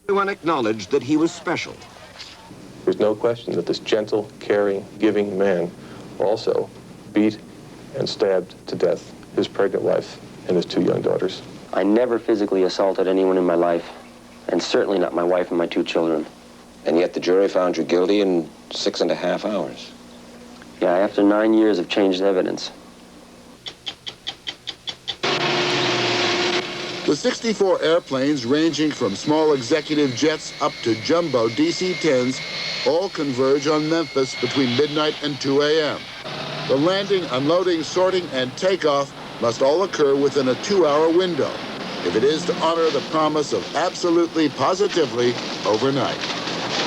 Everyone acknowledged that he was special. There's no question that this gentle, caring, giving man also beat and stabbed to death his pregnant wife and his 2 young daughters. I never physically assaulted anyone in my life, and certainly not my wife and my 2 children. And yet the jury found you guilty in 6.5 hours. Yeah, after 9 years of changed evidence. The 64 airplanes, ranging from small executive jets up to jumbo DC-10s, all converge on Memphis between midnight and 2 a.m. The landing, unloading, sorting, and takeoff must all occur within a 2-hour window, if it is to honor the promise of absolutely, positively, overnight.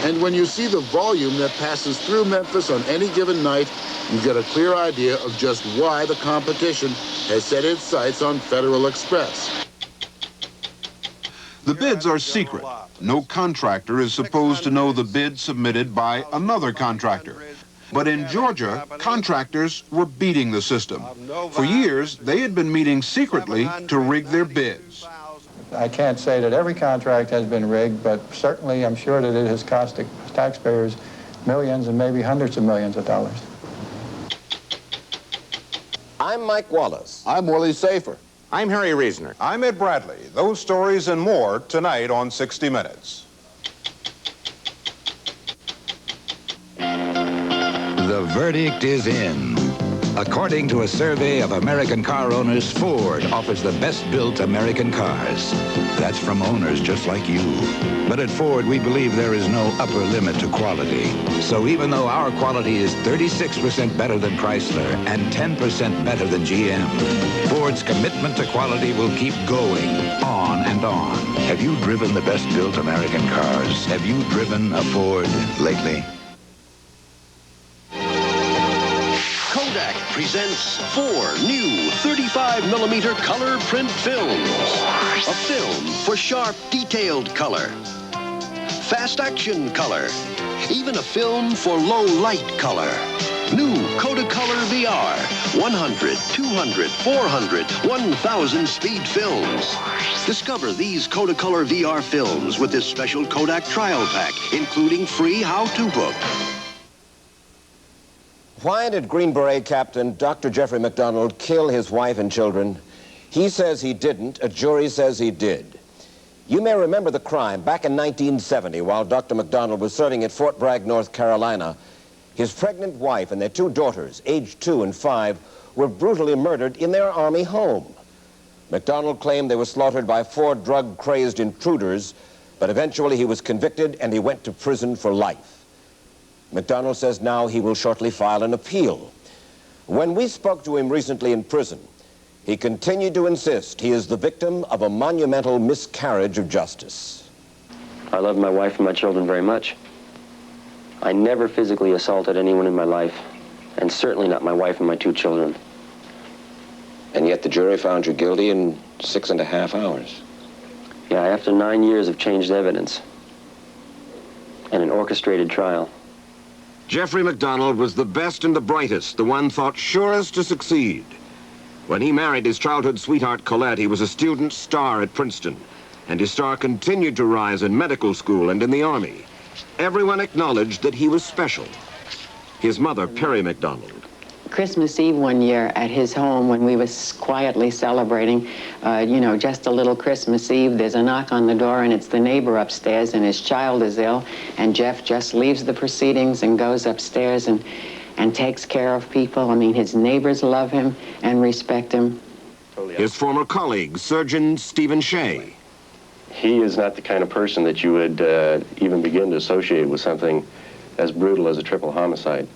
And when you see the volume that passes through Memphis on any given night, you get a clear idea of just why the competition has set its sights on Federal Express. The bids are secret. No contractor is supposed to know the bid submitted by another contractor. But in Georgia, contractors were beating the system. For years, they had been meeting secretly to rig their bids. I can't say that every contract has been rigged, but certainly I'm sure that it has cost the taxpayers millions and maybe hundreds of millions of dollars. I'm Mike Wallace. I'm Willie Safer. I'm Harry Reasoner. I'm Ed Bradley. Those stories and more tonight on 60 Minutes. The verdict is in. According to a survey of American car owners, Ford offers the best-built American cars. That's from owners just like you. But at Ford, we believe there is no upper limit to quality. So even though our quality is 36% better than Chrysler and 10% better than GM, Ford's commitment to quality will keep going on and on. Have you driven the best-built American cars? Have you driven a Ford lately? Kodak presents 4 new 35mm color print films. A film for sharp, detailed color. Fast action color. Even a film for low light color. New Kodacolor VR. 100, 200, 400, 1,000 speed films. Discover these Kodacolor VR films with this special Kodak trial pack, including free how-to book. Why did Green Beret Captain Dr. Jeffrey MacDonald kill his wife and children? He says he didn't. A jury says he did. You may remember the crime back in 1970 while Dr. MacDonald was serving at Fort Bragg, North Carolina. His pregnant wife and their 2 daughters, aged 2 and 5, were brutally murdered in their Army home. MacDonald claimed they were slaughtered by 4 drug-crazed intruders, but eventually he was convicted and he went to prison for life. MacDonald says now he will shortly file an appeal. When we spoke to him recently in prison, he continued to insist he is the victim of a monumental miscarriage of justice. I love my wife and my children very much. I never physically assaulted anyone in my life, and certainly not my wife and my 2 children. And yet the jury found you guilty in 6.5 hours. Yeah, after 9 years of changed evidence and an orchestrated trial. Jeffrey MacDonald was the best and the brightest, the one thought surest to succeed. When he married his childhood sweetheart Colette, he was a student star at Princeton, and his star continued to rise in medical school and in the Army. Everyone acknowledged that he was special. His mother, Perry MacDonald. Christmas Eve one year at his home when we was quietly celebrating, just a little Christmas Eve, there's a knock on the door and it's the neighbor upstairs and his child is ill, and Jeff just leaves the proceedings and goes upstairs and takes care of people. I mean, his neighbors love him and respect him. His former colleague, Surgeon Stephen Shea. He is not the kind of person that you would even begin to associate with something as brutal as a triple homicide.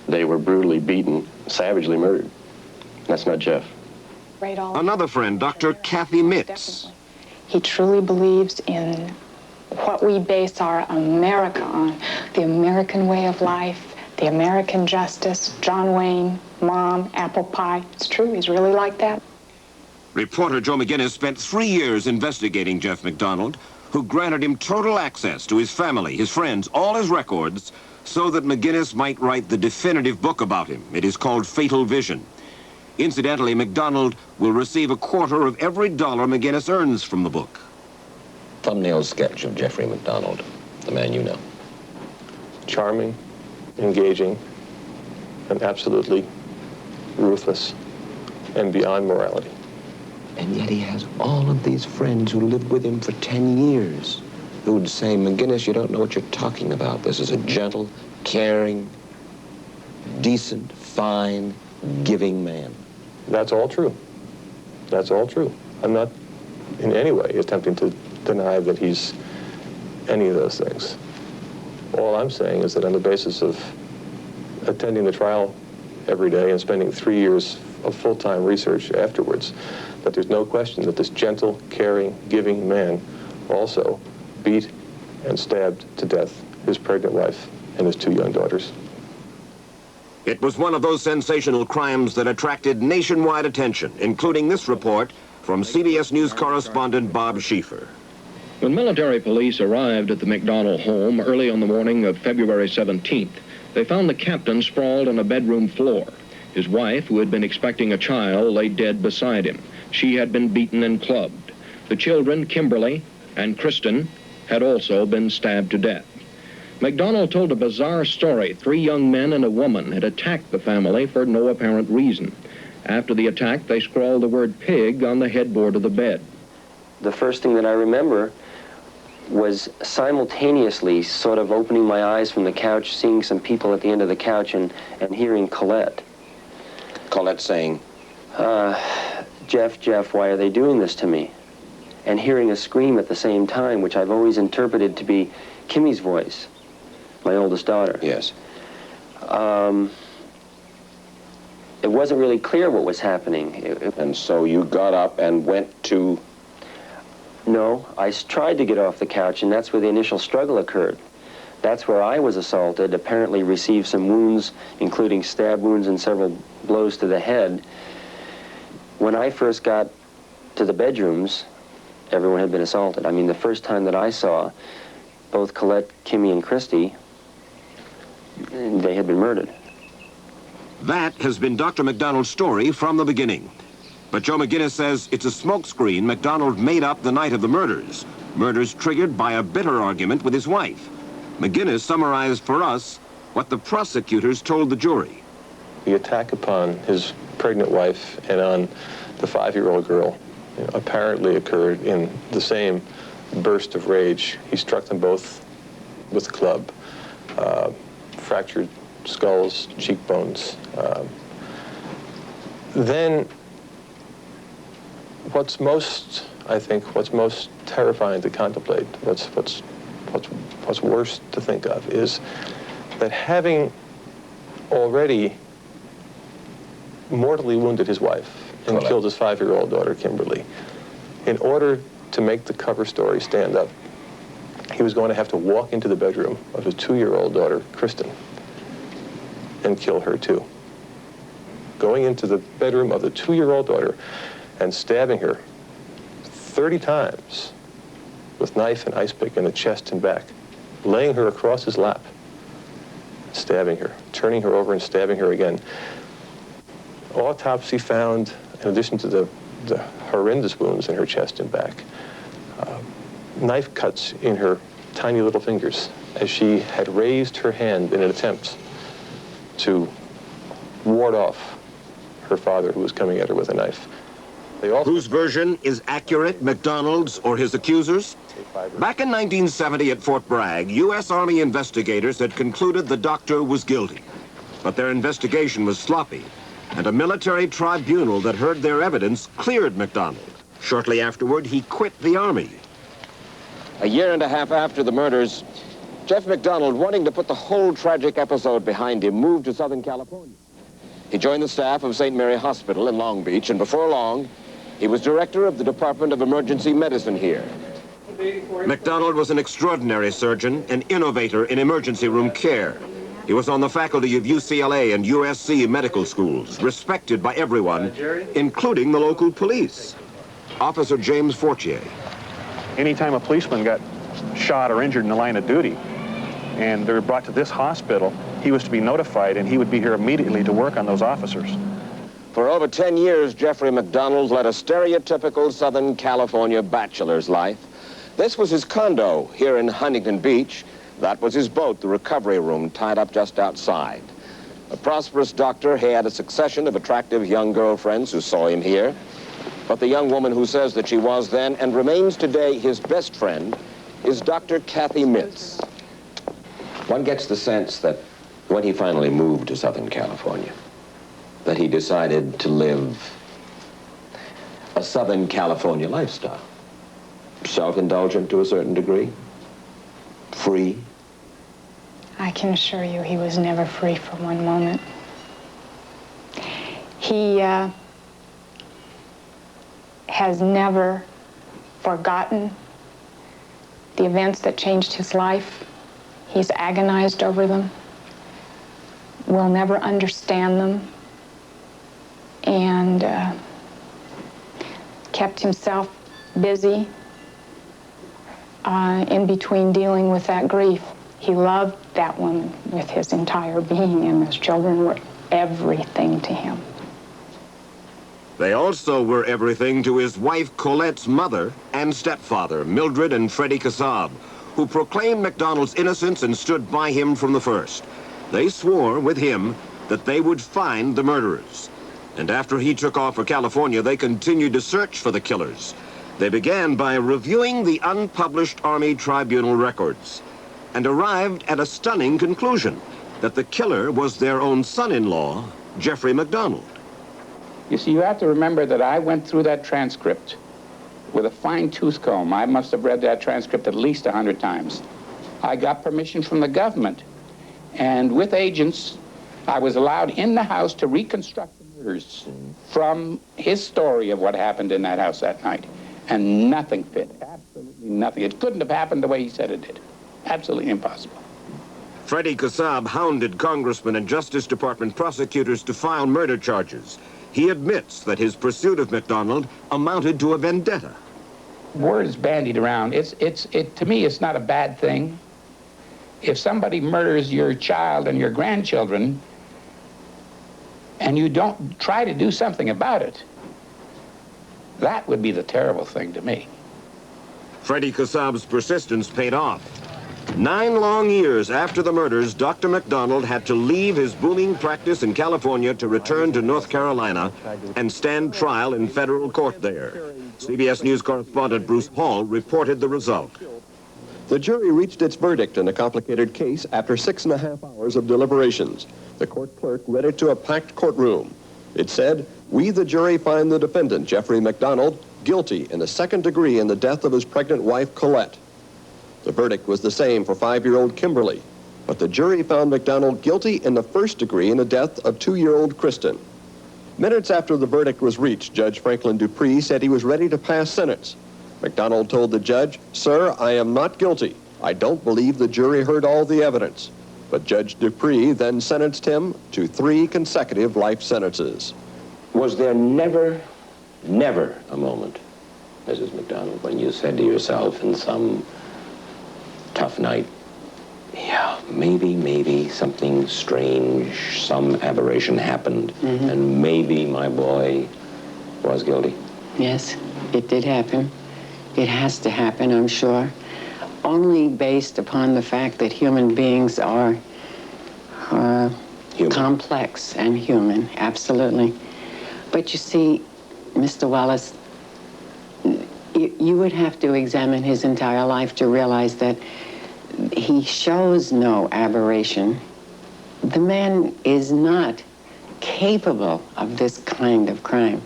They were brutally beaten, savagely murdered. That's not Jeff. Another friend, Dr. Kathy Mitz. He truly believes in what we base our America on, the American way of life, the American justice, John Wayne, Mom, apple pie. It's true, he's really like that. Reporter Joe McGinniss spent 3 years investigating Jeff MacDonald, who granted him total access to his family, his friends, all his records, so that McGinniss might write the definitive book about him. It is called Fatal Vision. Incidentally, MacDonald will receive a quarter of every dollar McGinniss earns from the book. thumbnail sketch of Jeffrey MacDonald, the man you know. Charming, engaging, and absolutely ruthless and beyond morality. And yet he has all of these friends who lived with him for 10 years who would say, McGinniss, you don't know what you're talking about. This is a gentle, caring, decent, fine, giving man. That's all true. That's all true. I'm not in any way attempting to deny that he's any of those things. All I'm saying is that on the basis of attending the trial every day and spending 3 years of full-time research afterwards, that there's no question that this gentle, caring, giving man also beat and stabbed to death his pregnant wife and his 2 young daughters. It was one of those sensational crimes that attracted nationwide attention, including this report from CBS News correspondent Bob Schieffer. When military police arrived at the MacDonald home early on the morning of February 17th, they found the captain sprawled on a bedroom floor. His wife, who had been expecting a child, lay dead beside him. She had been beaten and clubbed. The children, Kimberly and Kristen, had also been stabbed to death. MacDonald told a bizarre story. 3 young men and a woman had attacked the family for no apparent reason. After the attack, they scrawled the word pig on the headboard of the bed. The first thing that I remember was simultaneously sort of opening my eyes from the couch, seeing some people at the end of the couch, and hearing Colette. Colette saying, Jeff, why are they doing this to me? And hearing a scream at the same time, which I've always interpreted to be Kimmy's voice, my oldest daughter. Yes. It wasn't really clear what was happening. And so you got up and went to... No, I tried to get off the couch, and that's where the initial struggle occurred. That's where I was assaulted, apparently received some wounds, including stab wounds and several blows to the head. When I first got to the bedrooms, everyone had been assaulted. I mean, the first time that I saw both Colette, Kimmy, and Christy, they had been murdered. That has been Dr. MacDonald's story from the beginning. But Joe McGinniss says it's a smokescreen MacDonald made up the night of the murders. Murders triggered by a bitter argument with his wife. McGinniss summarized for us what the prosecutors told the jury. The attack upon his pregnant wife and on the 5-year-old girl apparently occurred in the same burst of rage. He struck them both with a club, fractured skulls, cheekbones. Then what's most terrifying to contemplate, what's worse to think of, is that having already mortally wounded his wife and killed his 5-year-old daughter, Kimberly, in order to make the cover story stand up, he was going to have to walk into the bedroom of his 2-year-old daughter, Kristen, and kill her too. Going into the bedroom of the 2-year-old daughter and stabbing her 30 times with knife and ice pick in the chest and back, laying her across his lap, stabbing her, turning her over and stabbing her again. Autopsy found, in addition to the horrendous wounds in her chest and back, knife cuts in her tiny little fingers as she had raised her hand in an attempt to ward off her father, who was coming at her with a knife. Whose version is accurate, MacDonald's or his accusers? Back in 1970 at Fort Bragg, U.S. Army investigators had concluded the doctor was guilty. But their investigation was sloppy, and a military tribunal that heard their evidence cleared MacDonald. Shortly afterward, he quit the Army. A year and a half after the murders, Jeff MacDonald, wanting to put the whole tragic episode behind him, moved to Southern California. He joined the staff of St. Mary Hospital in Long Beach, and before long, he was director of the Department of Emergency Medicine here. MacDonald was an extraordinary surgeon, an innovator in emergency room care. He was on the faculty of UCLA and USC medical schools, respected by everyone, including the local police. Officer James Fortier. Anytime a policeman got shot or injured in the line of duty and they were brought to this hospital, he was to be notified and he would be here immediately to work on those officers. For over 10 years, Jeffrey MacDonald led a stereotypical Southern California bachelor's life. This was his condo here in Huntington Beach. That was his boat, the recovery room, tied up just outside. A prosperous doctor, he had a succession of attractive young girlfriends who saw him here. But the young woman who says that she was then and remains today his best friend is Dr. Kathy Mitz. One gets the sense that when he finally moved to Southern California, that he decided to live a Southern California lifestyle. Self-indulgent to a certain degree, free. I can assure you he was never free for one moment. He has never forgotten the events that changed his life. He's agonized over them, will never understand them, and kept himself busy in between dealing with that grief. He loved that woman with his entire being, and those children were everything to him. They also were everything to his wife Colette's mother and stepfather, Mildred and Freddie Kassab, who proclaimed MacDonald's innocence and stood by him from the first. They swore with him that they would find the murderers. And after he took off for California, they continued to search for the killers. They began by reviewing the unpublished Army Tribunal records and arrived at a stunning conclusion, that the killer was their own son-in-law, Jeffrey MacDonald. You see, you have to remember that I went through that transcript with a fine-tooth comb. I must have read that transcript at least 100 times. I got permission from the government, and with agents, I was allowed in the house to reconstruct the murders from his story of what happened in that house that night. And nothing fit, absolutely nothing. It couldn't have happened the way he said it did. Absolutely impossible. Freddie Kassab hounded congressmen and Justice Department prosecutors to file murder charges. He admits that his pursuit of MacDonald amounted to a vendetta. Words bandied around. To me, it's not a bad thing. If somebody murders your child and your grandchildren, and you don't try to do something about it, that would be the terrible thing to me. Freddie Kassab's persistence paid off. 9 long years after the murders, Dr. MacDonald had to leave his booming practice in California to return to North Carolina and stand trial in federal court there. CBS News correspondent Bruce Hall reported the result. The jury reached its verdict in a complicated case after 6.5 hours of deliberations. The court clerk read it to a packed courtroom. It said, "We, the jury, find the defendant, Jeffrey MacDonald, guilty in the 2nd degree in the death of his pregnant wife, Colette." The verdict was the same for 5-year-old Kimberly, but the jury found MacDonald guilty in the 1st degree in the death of 2-year-old Kristen. Minutes after the verdict was reached, Judge Franklin Dupree said he was ready to pass sentence. MacDonald told the judge, "Sir, I am not guilty. I don't believe the jury heard all the evidence." But Judge Dupree then sentenced him to 3 consecutive life sentences. Was there never a moment, Mrs. MacDonald, when you said to yourself in some tough night, yeah, maybe something strange, some aberration happened, and maybe my boy was guilty? Yes, it did happen. It has to happen, I'm sure. Only based upon the fact that human beings are complex and human, absolutely. But you see, Mr. Wallace, you would have to examine his entire life to realize that he shows no aberration. The man is not capable of this kind of crime.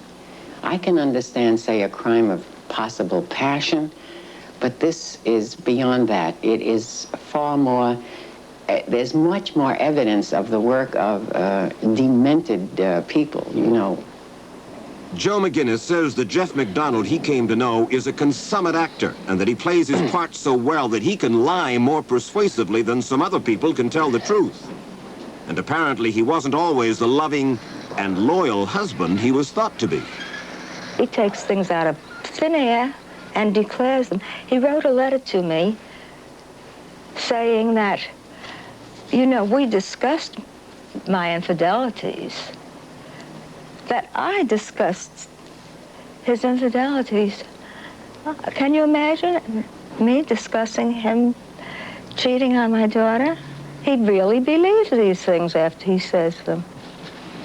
I can understand, say, a crime of possible passion, but this is beyond that. It is far more, there's much more evidence of the work of demented people, you know. Joe McGinniss says that Jeff MacDonald he came to know is a consummate actor and that he plays his part so well that he can lie more persuasively than some other people can tell the truth. And apparently he wasn't always the loving and loyal husband he was thought to be. He takes things out of thin air and declares them. He wrote a letter to me saying that, you know, we discussed my infidelities, that I discussed his infidelities. Can you imagine? Me discussing him cheating on my daughter? He really believes these things after he says them.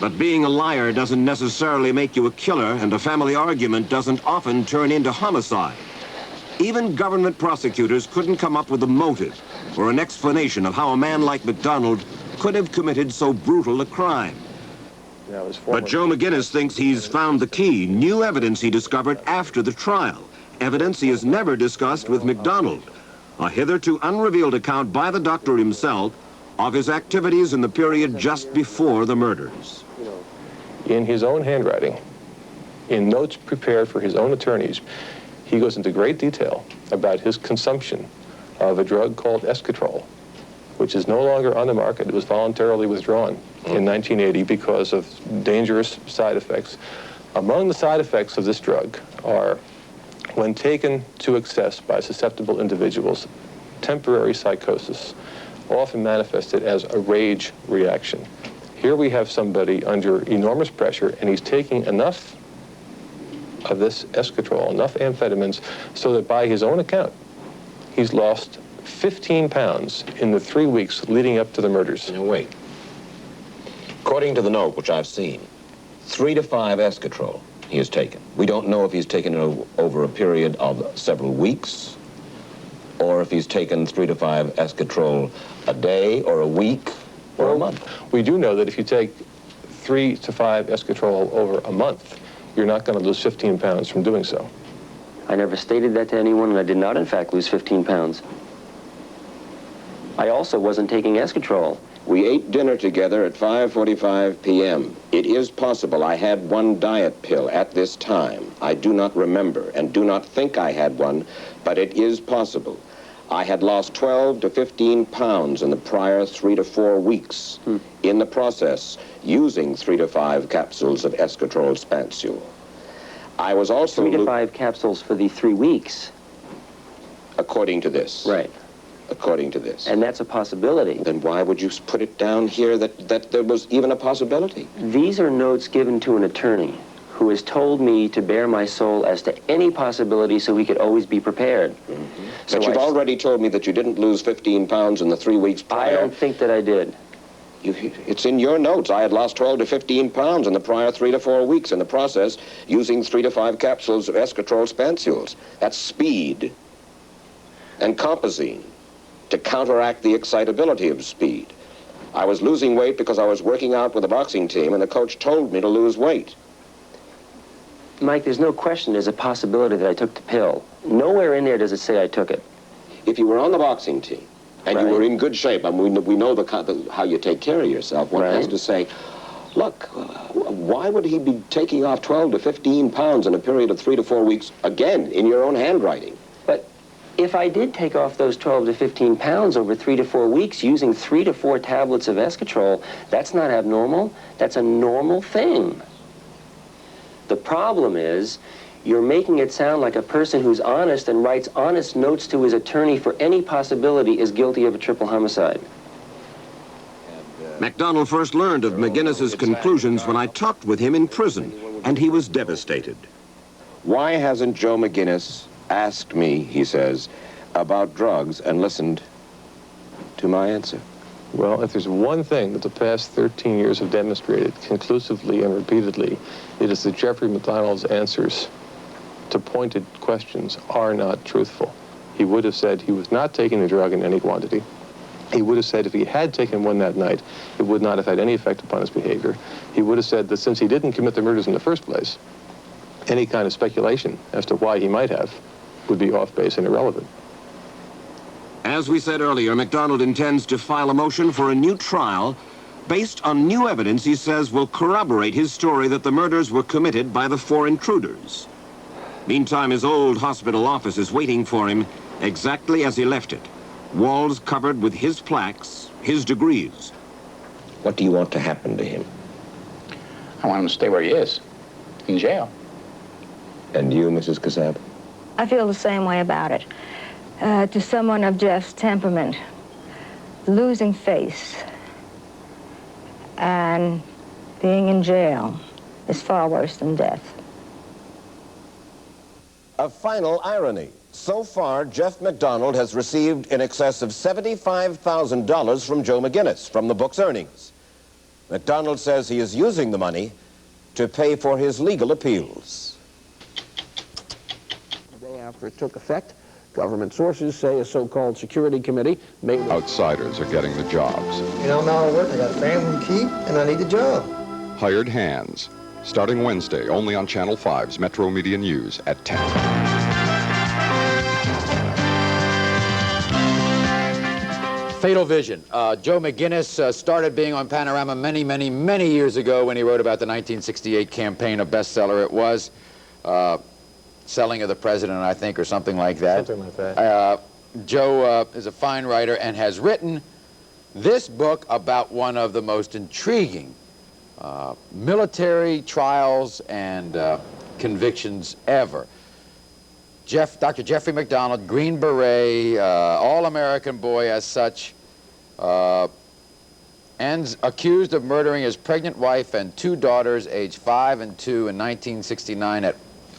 But being a liar doesn't necessarily make you a killer, and a family argument doesn't often turn into homicide. Even government prosecutors couldn't come up with a motive or an explanation of how a man like MacDonald could have committed so brutal a crime. But Joe McGinniss thinks he's found the key, new evidence he discovered after the trial, evidence he has never discussed with MacDonald, a hitherto unrevealed account by the doctor himself of his activities in the period just before the murders. In his own handwriting, in notes prepared for his own attorneys, he goes into great detail about his consumption of a drug called esketrol, which is no longer on the market. It was voluntarily withdrawn in 1980 because of dangerous side effects. Among the side effects of this drug are, when taken to excess by susceptible individuals, temporary psychosis, often manifested as a rage reaction. Here we have somebody under enormous pressure, and he's taking enough of this esketrol, enough amphetamines, so that by his own account, he's lost 15 pounds in the 3 weeks leading up to the murders. Now, wait. According to the note, which I've seen, 3 to 5 esketrol he has taken. We don't know if he's taken it over a period of several weeks, or if he's taken 3 to 5 esketrol a day, or a week, or a month. We do know that if you take 3 to 5 esketrol over a month, you're not going to lose 15 pounds from doing so. I never stated that to anyone, and I did not, in fact, lose 15 pounds. I also wasn't taking esketrol. We ate dinner together at 5:45 p.m. It is possible I had one diet pill at this time. I do not remember and do not think I had one, but it is possible. I had lost 12 to 15 pounds in the prior 3 to 4 weeks in the process using 3 to 5 capsules of esketrol spansule. I was also... 3 to 5 capsules for the 3 weeks. According to this. Right. According to this. And that's a possibility. Then why would you put it down here that there was even a possibility? These are notes given to an attorney who has told me to bare my soul as to any possibility so he could always be prepared. Mm-hmm. But you've already told me that you didn't lose 15 pounds in the 3 weeks prior. I don't think that I did. It's in your notes. I had lost 12 to 15 pounds in the prior 3 to 4 weeks in the process using 3 to 5 capsules of esketrol spansules. That's speed and compazine to counteract the excitability of speed. I was losing weight because I was working out with the boxing team, and the coach told me to lose weight. Mike, there's no question there's a possibility that I took the pill. Nowhere in there does it say I took it. If you were on the boxing team, and you were in good shape, and we know how you take care of yourself, one has to say, look, why would he be taking off 12 to 15 pounds in a period of 3 to 4 weeks, again, in your own handwriting? But if I did take off those 12 to 15 pounds over 3 to 4 weeks using 3 to 4 tablets of esketrol, that's not abnormal. That's a normal thing. The problem is, you're making it sound like a person who's honest and writes honest notes to his attorney for any possibility is guilty of a triple homicide. MacDonald first learned of McGinnis's conclusions when I talked with him in prison, and he was devastated. Why hasn't Joe McGinniss asked me, he says, about drugs and listened to my answer? Well, if there's one thing that the past 13 years have demonstrated conclusively and repeatedly, it is that Jeffrey MacDonald's answers to pointed questions are not truthful. He would have said he was not taking the drug in any quantity. He would have said if he had taken one that night, it would not have had any effect upon his behavior. He would have said that since he didn't commit the murders in the first place, any kind of speculation as to why he might have would be off base and irrelevant. As we said earlier, MacDonald intends to file a motion for a new trial based on new evidence he says will corroborate his story that the murders were committed by the 4 intruders. Meantime, his old hospital office is waiting for him exactly as he left it. Walls covered with his plaques, his degrees. What do you want to happen to him? I want him to stay where he is, in jail. And you, Mrs. Kassab? I feel the same way about it. To someone of Jeff's temperament, losing face and being in jail is far worse than death. A final irony. So far, Jeff MacDonald has received in excess of $75,000 from Joe McGinniss from the book's earnings. MacDonald says he is using the money to pay for his legal appeals. The day after it took effect, government sources say a so-called security committee made... Outsiders are getting the jobs. You know, I'm out of work, I got a family to keep, and I need a job. Hired hands. Starting Wednesday, only on Channel 5's Metro Media News at 10. Fatal Vision. Joe McGinniss started being on Panorama many years ago when he wrote about the 1968 campaign, a bestseller it was. Selling of the President, I think, or something like that. Something like that. Joe is a fine writer and has written this book about one of the most intriguing military trials and convictions ever. Dr. Jeffrey MacDonald, Green Beret, all-American boy as such, and accused of murdering his pregnant wife and 2 daughters, aged 5 and 2, in 1969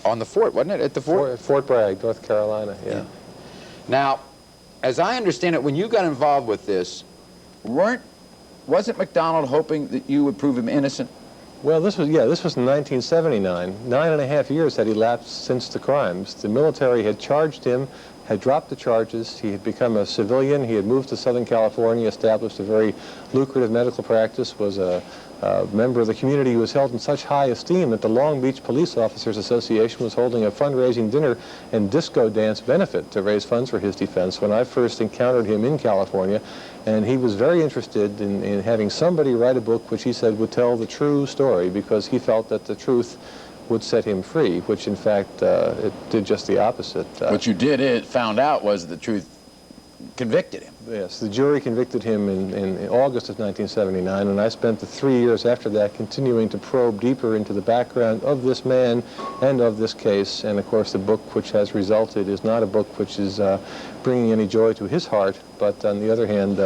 on the fort, wasn't it? At the fort? Fort Bragg, North Carolina, yeah. Now, as I understand it, when you got involved with this, wasn't MacDonald hoping that you would prove him innocent? Well, this was in 1979. 9.5 years had elapsed since the crimes. The military had charged him, had dropped the charges. He had become a civilian. He had moved to Southern California, established a very lucrative medical practice, was a member of the community who was held in such high esteem that the Long Beach Police Officers Association was holding a fundraising dinner and disco dance benefit to raise funds for his defense when I first encountered him in California. And he was very interested in having somebody write a book which he said would tell the true story, because he felt that the truth would set him free, which in fact it did just the opposite. What you found out was the truth convicted him. Yes, the jury convicted him in August of 1979, and I spent the 3 years after that continuing to probe deeper into the background of this man and of this case. And of course the book which has resulted is not a book which is bringing any joy to his heart, but on the other hand,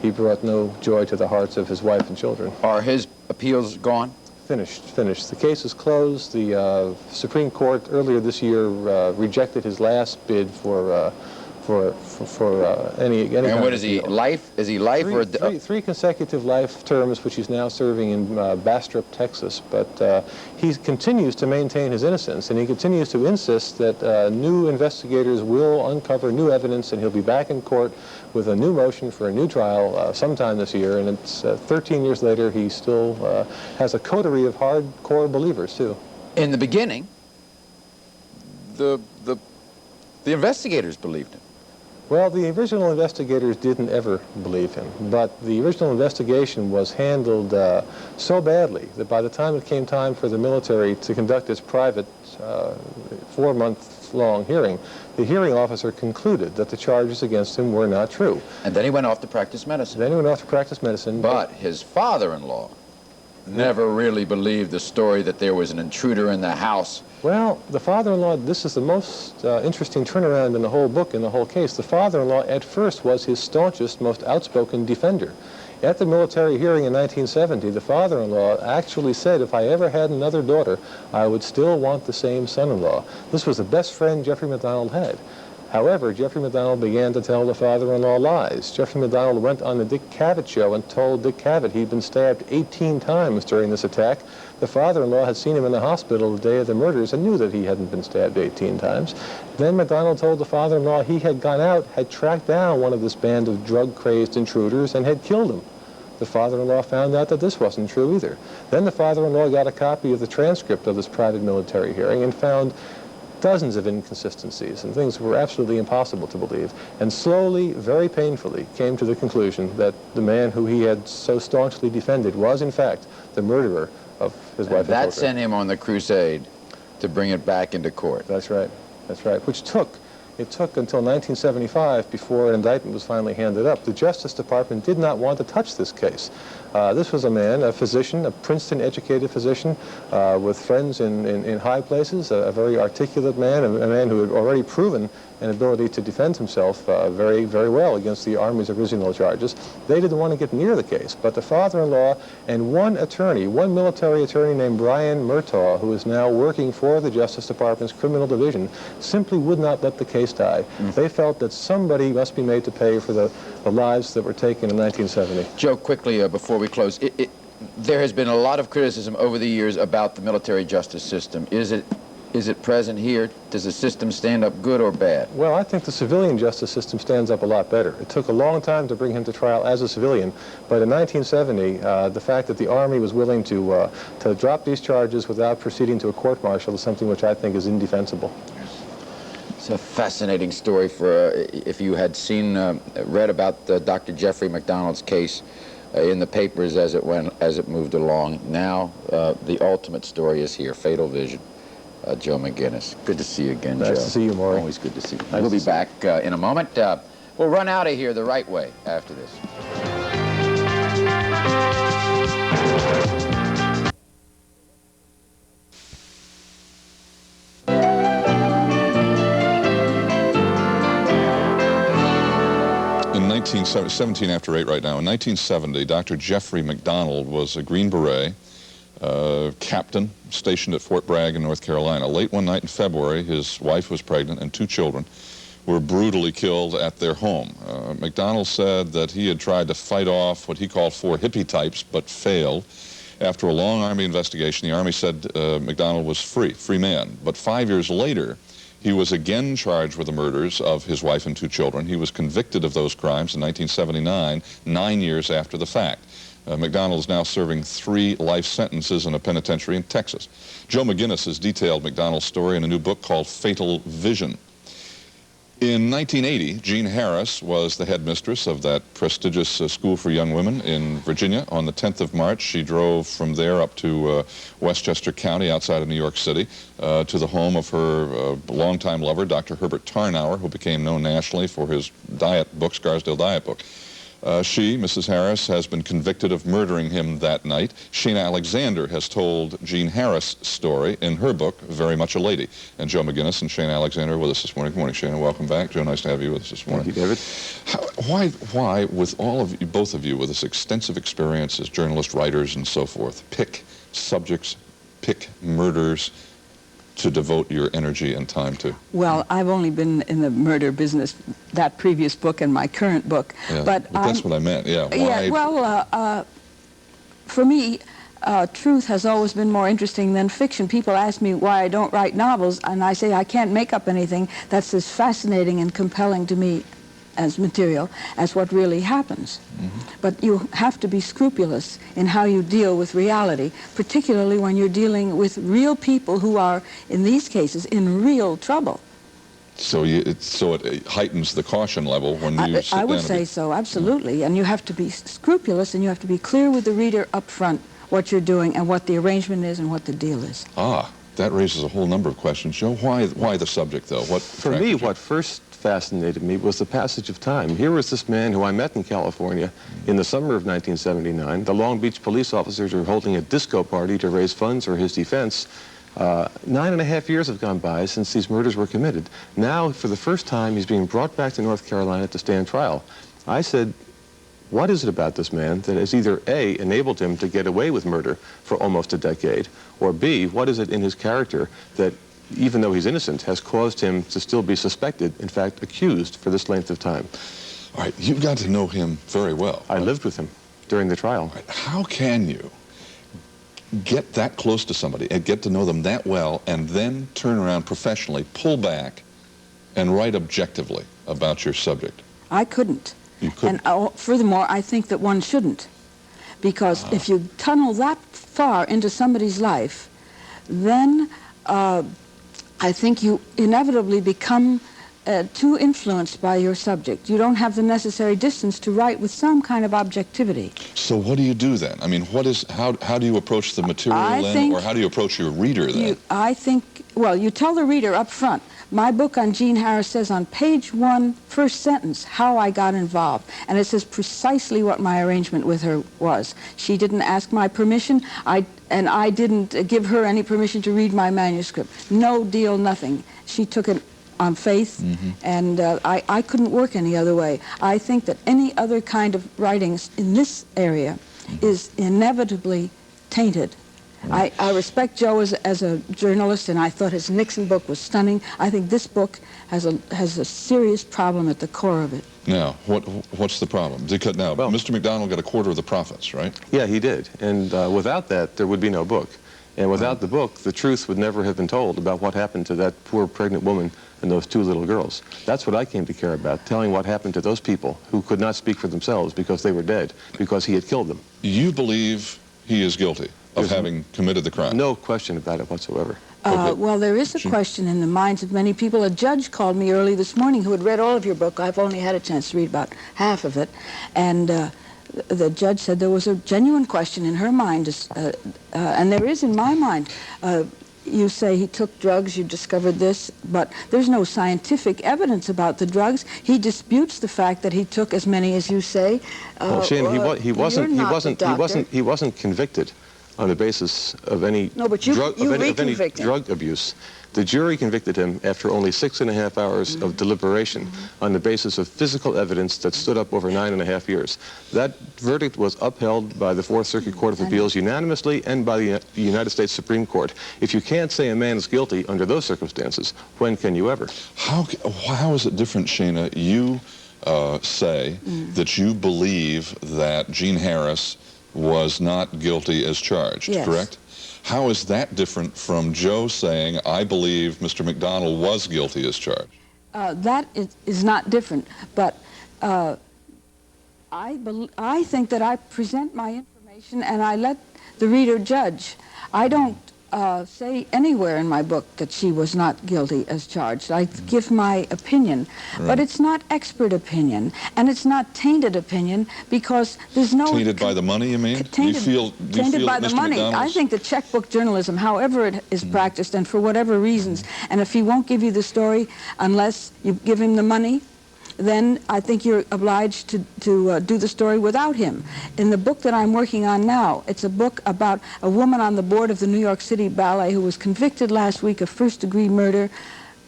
he brought no joy to the hearts of his wife and children. Are his appeals gone? Finished. The case is closed. The Supreme Court earlier this year rejected his last bid for any. And what is he, life? Is he life or three consecutive life terms, which he's now serving in Bastrop, Texas. But he continues to maintain his innocence, and he continues to insist that new investigators will uncover new evidence, and he'll be back in court with a new motion for a new trial sometime this year. And it's 13 years later, he still has a coterie of hardcore believers too. In the beginning, the investigators believed him. Well, the original investigators didn't ever believe him, but the original investigation was handled so badly that by the time it came time for the military to conduct its private 4-month-long hearing, the hearing officer concluded that the charges against him were not true. And then he went off to practice medicine. But his father-in-law never really believed the story that there was an intruder in the house. Well, the father-in-law, this is the most interesting turnaround in the whole book, in the whole case. The father-in-law at first was his staunchest, most outspoken defender. At the military hearing in 1970, the father-in-law actually said, if I ever had another daughter, I would still want the same son-in-law. This was the best friend Jeffrey MacDonald had. However, Jeffrey MacDonald began to tell the father-in-law lies. Jeffrey MacDonald went on the Dick Cavett show and told Dick Cavett he'd been stabbed 18 times during this attack. The father-in-law had seen him in the hospital the day of the murders and knew that he hadn't been stabbed 18 times. Then MacDonald told the father-in-law he had gone out, had tracked down one of this band of drug-crazed intruders and had killed him. The father-in-law found out that this wasn't true either. Then the father-in-law got a copy of the transcript of this private military hearing and found dozens of inconsistencies and things were absolutely impossible to believe, and slowly, very painfully, came to the conclusion that the man who he had so staunchly defended was, in fact, the murderer of his wife and children. That sent him on the crusade to bring it back into court. That's right, which it took until 1975 before an indictment was finally handed up. The Justice Department did not want to touch this case. This was a man, a physician, a Princeton-educated physician with friends in high places, a very articulate man, a man who had already proven an ability to defend himself very, very well against the Army's original charges. They didn't want to get near the case, but the father-in-law and one attorney, one military attorney named Brian Murtaugh, who is now working for the Justice Department's Criminal Division, simply would not let the case die. They felt that somebody must be made to pay for the lives that were taken in 1970. Joe, quickly before we close, there has been a lot of criticism over the years about the military justice system. Is it present here? Does the system stand up good or bad? Well, I think the civilian justice system stands up a lot better. It took a long time to bring him to trial as a civilian, but in 1970, the fact that the Army was willing to drop these charges without proceeding to a court-martial is something which I think is indefensible. It's a fascinating story for, if you had read about Dr. Jeffrey MacDonald's case in the papers as it moved along. Now, the ultimate story is here, Fatal Vision. Joe McGinniss. Good to see you again, Joe. Nice to see you, Maury. Always good to see you. We'll be back in a moment. We'll run out of here the right way after this. In 1917 after 8 right now, in 1970, Dr. Jeffrey MacDonald was a Green Beret, captain stationed at Fort Bragg in North Carolina. Late one night in February, his wife was pregnant and 2 children were brutally killed at their home. MacDonald said that he had tried to fight off what he called 4 hippie types, but failed. After a long Army investigation, the Army said MacDonald was free man. But 5 years later, he was again charged with the murders of his wife and 2 children. He was convicted of those crimes in 1979, 9 years after the fact. MacDonald is now serving 3 life sentences in a penitentiary in Texas. Joe McGinniss has detailed MacDonald's story in a new book called Fatal Vision. In 1980, Jean Harris was the headmistress of that prestigious school for young women in Virginia. On the 10th of March, she drove from there up to Westchester County outside of New York City to the home of her longtime lover, Dr. Herbert Tarnower, who became known nationally for his diet book, Scarsdale Diet Book. She, Mrs. Harris, has been convicted of murdering him that night. Shana Alexander has told Jean Harris' story in her book, Very Much a Lady. And Joe McGinniss and Shana Alexander are with us this morning. Good morning, Shana. Welcome back. Joe, nice to have you with us this morning. Thank you, David. Why, with all of you, both of you, with this extensive experience as journalists, writers, and so forth, pick subjects, pick murders to devote your energy and time to? Well, I've only been in the murder business, that previous book and my current book. Yeah, but that's what I meant, yeah. Why? Yeah, well, for me, truth has always been more interesting than fiction. People ask me why I don't write novels, and I say I can't make up anything that's as fascinating and compelling to me as material as what really happens. But you have to be scrupulous in how you deal with reality, particularly when you're dealing with real people who are, in these cases, in real trouble. So it heightens the caution level when you sit down. I would say so, absolutely. And you have to be scrupulous, and you have to be clear with the reader up front what you're doing and what the arrangement is and what the deal is. That raises a whole number of questions. Joe, why the subject, though? For me, what first fascinated me was the passage of time. Here was this man who I met in California in the summer of 1979. The Long Beach police officers were holding a disco party to raise funds for his defense. 9.5 years have gone by since these murders were committed. Now, for the first time, he's being brought back to North Carolina to stand trial. I said, what is it about this man that has either A, enabled him to get away with murder for almost a decade, or B, what is it in his character that, even though he's innocent, has caused him to still be suspected, in fact, accused for this length of time? All right, you've got to know him very well. I lived with him during the trial. Right. How can you get that close to somebody and get to know them that well and then turn around professionally, pull back, and write objectively about your subject? I couldn't. You couldn't? And furthermore, I think that one shouldn't. Because if you tunnel that far into somebody's life, then I think you inevitably become too influenced by your subject. You don't have the necessary distance to write with some kind of objectivity. So what do you do then? I mean, how do you approach the material then, or how do you approach your reader then? I think, well, you tell the reader up front, My book on Jean Harris says on page 1, first sentence, how I got involved. And it says precisely what my arrangement with her was. She didn't ask my permission, and I didn't give her any permission to read my manuscript. No deal, nothing. She took it on faith, and I couldn't work any other way. I think that any other kind of writings in this area is inevitably tainted. I respect Joe as a journalist, and I thought his Nixon book was stunning. I think this book has a serious problem at the core of it. Now, what's the problem? Because now, Mr. MacDonald got a quarter of the profits, right? Yeah, he did. And without that, there would be no book. And without the book, the truth would never have been told about what happened to that poor pregnant woman and those 2 little girls. That's what I came to care about, telling what happened to those people who could not speak for themselves because they were dead, because he had killed them. You believe he is guilty of having committed the crime? No question about it whatsoever. Well, there is a question in the minds of many people. A judge called me early this morning who had read all of your book. I've only had a chance to read about half of it. And the judge said there was a genuine question in her mind, and there is in my mind. You say he took drugs, you discovered this, but there's no scientific evidence about the drugs. He disputes the fact that he took as many as you say. Well, Shane, he wasn't convicted on the basis of any drug abuse. The jury convicted him after only 6.5 hours of deliberation on the basis of physical evidence that stood up over 9.5 years. That verdict was upheld by the Fourth Circuit Court of Appeals unanimously and by the United States Supreme Court. If you can't say a man is guilty under those circumstances, when can you ever? How is it different, Shana? You say that you believe that Jean Harris was not guilty as charged, correct? How is that different from Joe saying, I believe Mr. MacDonald was guilty as charged? That is not different, but I think that I present my information and I let the reader judge. I don't say anywhere in my book that she was not guilty as charged. I give my opinion, but it's not expert opinion, and it's not tainted opinion because there's no... Tainted by the money, you mean? Tainted by the money. I think that checkbook journalism, however it is practiced and for whatever reasons, and if he won't give you the story unless you give him the money, then I think you're obliged to do the story without him. In the book that I'm working on now, it's a book about a woman on the board of the New York City Ballet who was convicted last week of first-degree murder,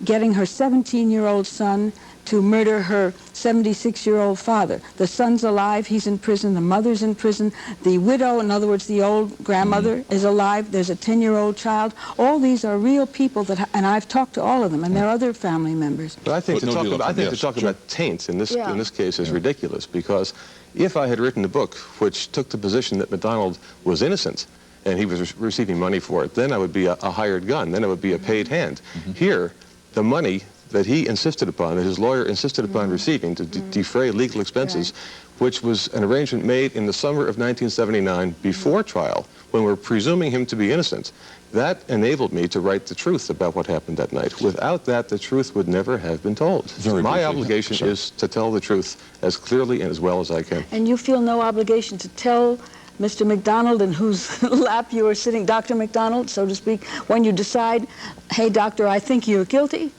getting her 17-year-old son to murder her 76-year-old father. The son's alive, he's in prison, the mother's in prison, the widow, in other words, the old grandmother, is alive, there's a 10-year-old child. All these are real people, and I've talked to all of them, and they're other family members. But I think to talk about taints in this case is ridiculous, because if I had written a book which took the position that MacDonald was innocent, and he was receiving money for it, then I would be a hired gun, then it would be a paid hand. Here, the money that he insisted upon, that his lawyer insisted upon receiving to defray legal expenses, which was an arrangement made in the summer of 1979 before trial, when we're presuming him to be innocent, that enabled me to write the truth about what happened that night. Without that, the truth would never have been told. My obligation is to tell the truth as clearly and as well as I can. And you feel no obligation to tell Mr. MacDonald, in whose lap you are sitting, Dr. MacDonald, so to speak, when you decide, hey, doctor, I think you're guilty?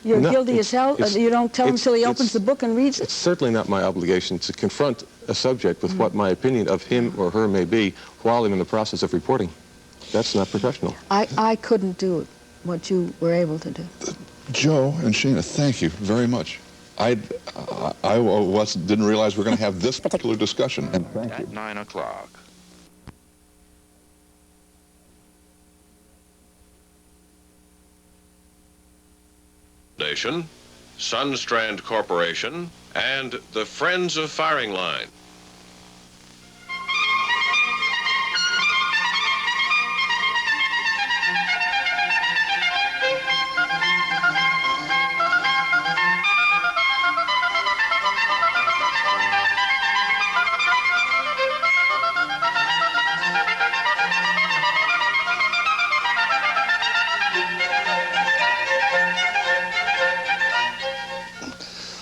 You're guilty as hell? You don't tell him until he opens the book and reads it? It's certainly not my obligation to confront a subject with what my opinion of him or her may be while I'm in the process of reporting. That's not professional. I couldn't do what you were able to do. Joe and Sheena, thank you very much. I didn't realize we were going to have this particular discussion. And thank you. At 9 o'clock. Nation, Sunstrand Corporation, and the Friends of Firing Line.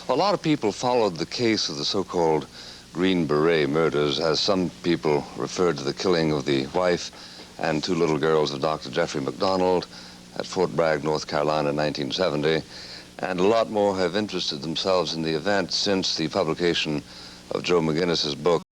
A lot of people followed the case of the so-called Green Beret murders, as some people referred to the killing of the wife and 2 little girls of Dr. Jeffrey MacDonald at Fort Bragg, North Carolina in 1970, And a lot more have interested themselves in the event since the publication of Joe McGinniss's book,